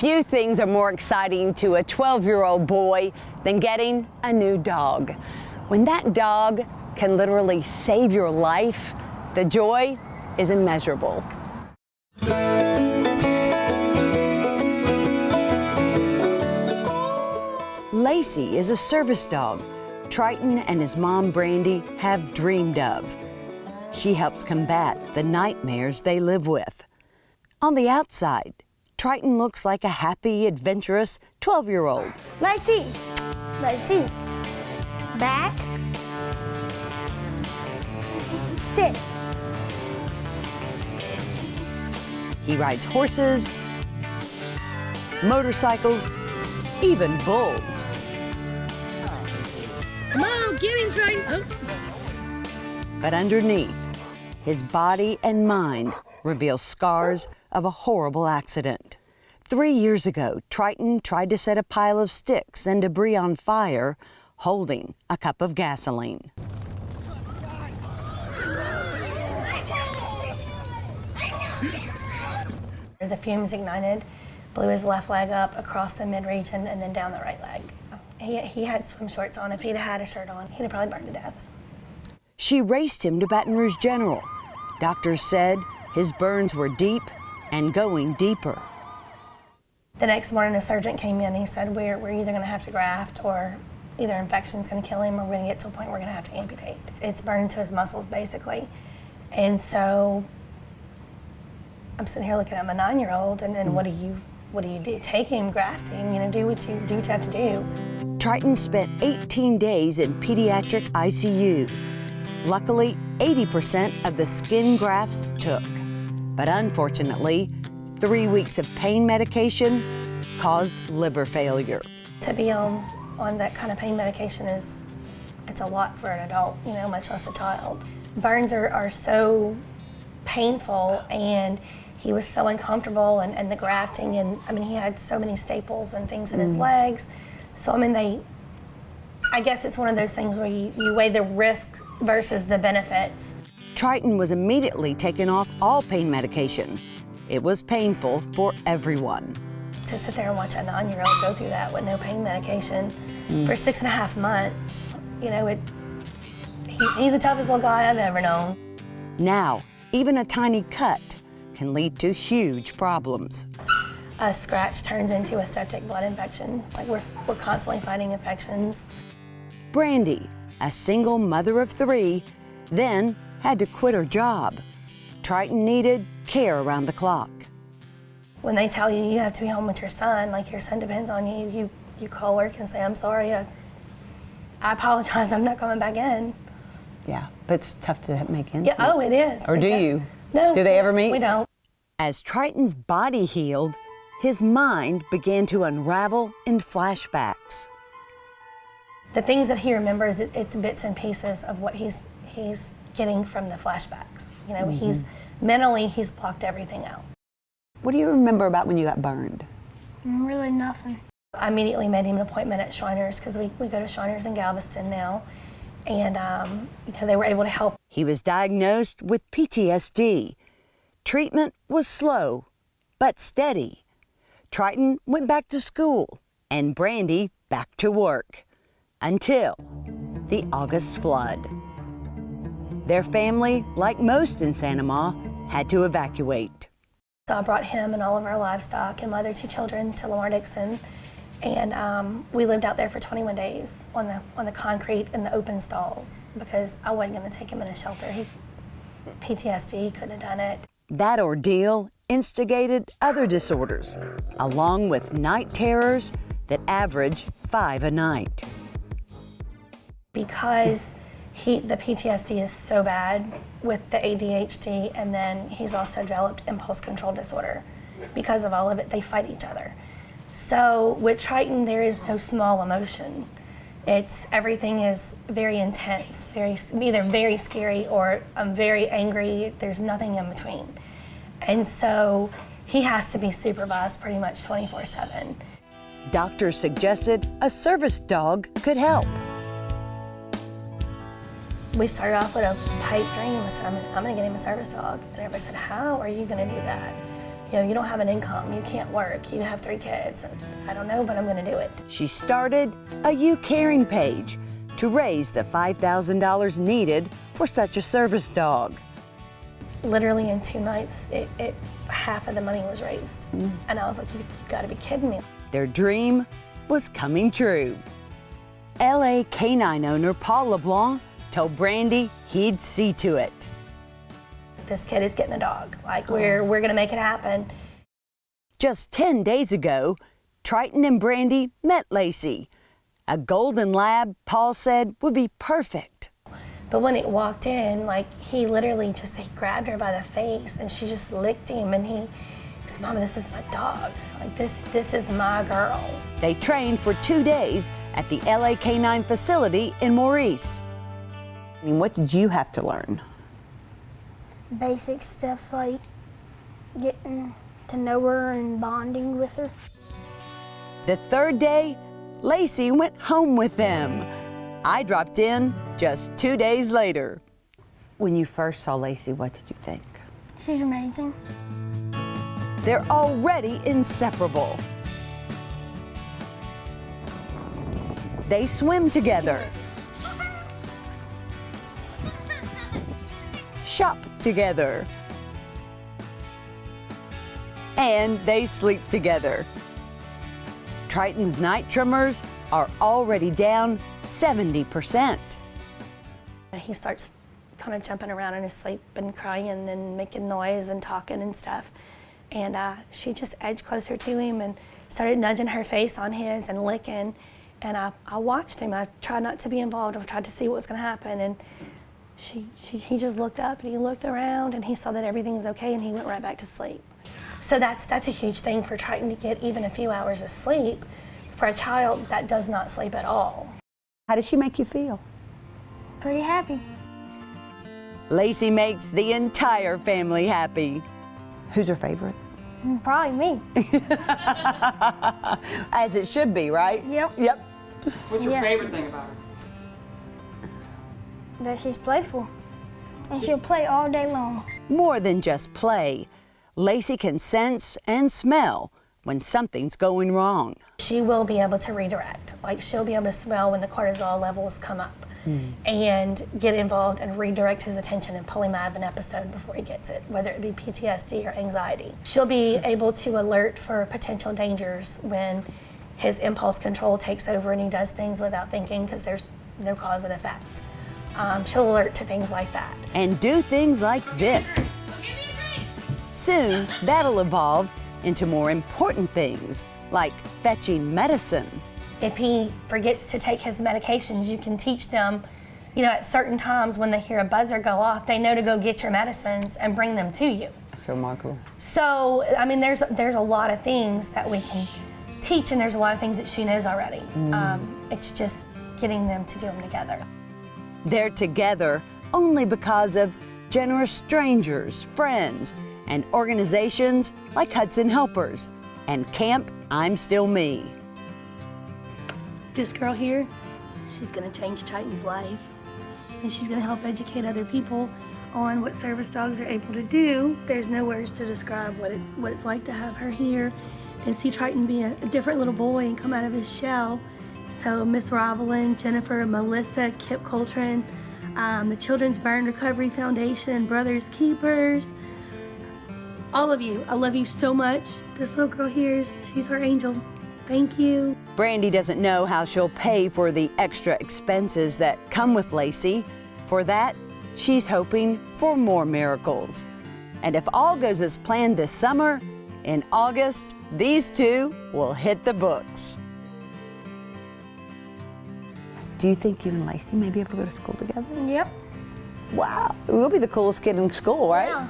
Few things are more exciting to a 12-year-old boy than getting a new dog. When that dog can literally save your life, the joy is immeasurable. Lacy is a service dog Triton and his mom, Brandy, have dreamed of. She helps combat the nightmares they live with. On the outside, Triton looks like a happy, adventurous 12-year-old. Lacy, Lacy, back, sit. He rides horses, motorcycles, even bulls. Come on, get him, Triton. Oh. But underneath, his body and mind reveal scars of a horrible accident. 3 years ago, Triton tried to set a pile of sticks and debris on fire, holding a cup of gasoline. The fumes ignited, blew his left leg up across the mid-region and then down the right leg. He had swim shorts on. If he'd had a shirt on, he'd have probably burned to death. She raced him to Baton Rouge General. Doctors said his burns were deep and going deeper. The next morning, a surgeon came in and he said, we're either going to have to graft or either infection's going to kill him or we're going to get to a point where we're going to have to amputate. It's burned to his muscles, basically. And so I'm sitting here looking at my 9-year-old and what do you do? Take him, graft him, do what you have to do. Triton spent 18 days in pediatric ICU. Luckily, 80% of the skin grafts took. But unfortunately, 3 weeks of pain medication caused liver failure. To be on that kind of pain medication it's a lot for an adult, much less a child. Burns are so painful, and he was so uncomfortable, and the grafting, and he had so many staples and things in his legs. So I guess it's one of those things where you weigh the risks versus the benefits. Triton was immediately taken off all pain medication. It was painful for everyone. To sit there and watch a 9-year-old go through that with no pain medication for 6.5 months, he's the toughest little guy I've ever known. Now, even a tiny cut can lead to huge problems. A scratch turns into a septic blood infection. We're constantly fighting infections. Brandy, a single mother of 3, then had to quit her job. Triton needed care around the clock. When they tell you have to be home with your son, your son depends on you, you call work and say, I'm sorry, I apologize, I'm not coming back in. Yeah, but it's tough to make ends meet. Oh, it is. Or do you? No. Do they ever meet? We don't. As Triton's body healed, his mind began to unravel in flashbacks. The things that he remembers, it's bits and pieces of what he's getting from the flashbacks. He's blocked everything out. What do you remember about when you got burned? Really nothing. I immediately made him an appointment at Shriners, because we go to Shriners in Galveston now, and they were able to help. He was diagnosed with PTSD. Treatment was slow, but steady. Triton went back to school, and Brandy back to work, until the August flood. Their family, like most in Santa Ma, had to evacuate. So I brought him and all of our livestock and my other 2 children to Lamar Dixon, and we lived out there for 21 days on the concrete in the open stalls, because I wasn't going to take him in a shelter. PTSD, couldn't have done it. That ordeal instigated other disorders, along with night terrors that average 5 a night. Because the PTSD is so bad with the ADHD, and then he's also developed impulse control disorder. Because of all of it, they fight each other. So with Triton, there is no small emotion. Everything is very intense, either very scary or I'm very angry. There's nothing in between. And so he has to be supervised pretty much 24/7. Doctors suggested a service dog could help. We started off with a pipe dream. I said, I'm going to get him a service dog. And everybody said, how are you going to do that? you don't have an income, you can't work, you have 3 kids, and I don't know, but I'm gonna do it. She started a You Caring page to raise the $5,000 needed for such a service dog. Literally in 2 nights, half of the money was raised. And I was like, you gotta be kidding me. Their dream was coming true. LA canine owner Paul LeBlanc told Brandy he'd see to it. This kid is getting a dog. Like, we're gonna make it happen. Just 10 days ago, Triton and Brandy met Lacy. A golden lab Paul said would be perfect. But when it walked in, like, he literally he grabbed her by the face and she just licked him, and he said, Mama, this is my dog. Like, this is my girl. They trained for 2 days at the LA Canine facility in Maurice. I mean, what did you have to learn? Basic steps like getting to know her and bonding with her. The 3rd day, Lacy went home with them. I dropped in just 2 days later. When you first saw Lacy, what did you think? She's amazing. They're already inseparable. They swim together, shop together, and they sleep together. Triton's night tremors are already down 70%. He starts kind of jumping around in his sleep and crying and making noise and talking and stuff. And she just edged closer to him and started nudging her face on his and licking. And I watched him. I tried not to be involved. I tried to see what was going to happen. And he just looked up and he looked around and he saw that everything was okay, and he went right back to sleep. So that's a huge thing for trying to get even a few hours of sleep for a child that does not sleep at all. How does she make you feel? Pretty happy. Lacy makes the entire family happy. Who's her favorite? Probably me. As it should be, right? Yep. Yep. What's your favorite thing about her? That she's playful. And she'll play all day long. More than just play, Lacy can sense and smell when something's going wrong. She will be able to redirect. Like, she'll be able to smell when the cortisol levels come up and get involved and redirect his attention and pull him out of an episode before he gets it, whether it be PTSD or anxiety. She'll be able to alert for potential dangers when his impulse control takes over and he does things without thinking because there's no cause and effect. She'll alert to things like that. And do things like this. Soon, that'll evolve into more important things, like fetching medicine. If he forgets to take his medications, you can teach them, at certain times when they hear a buzzer go off, they know to go get your medicines and bring them to you. That's remarkable. So, I mean, there's a lot of things that we can teach, and there's a lot of things that she knows already. It's just getting them to do them together. They're together only because of generous strangers, friends, and organizations like Hudson Helpers and Camp I'm Still Me. This girl here, she's gonna change Triton's life, and she's gonna help educate other people on what service dogs are able to do. There's no words to describe what it's like to have her here and see Triton be a different little boy and come out of his shell. So Miss Rovelin, Jennifer, Melissa, Kip Coltrane, the Children's Burn Recovery Foundation, Brothers Keepers, all of you, I love you so much. This little girl here, she's our angel. Thank you. Brandy doesn't know how she'll pay for the extra expenses that come with Lacy. For that, she's hoping for more miracles. And if all goes as planned this summer, in August, these two will hit the books. Do you think you and Lacy may be able to go to school together? Yep. Wow, we'll be the coolest kid in school, right? Yeah.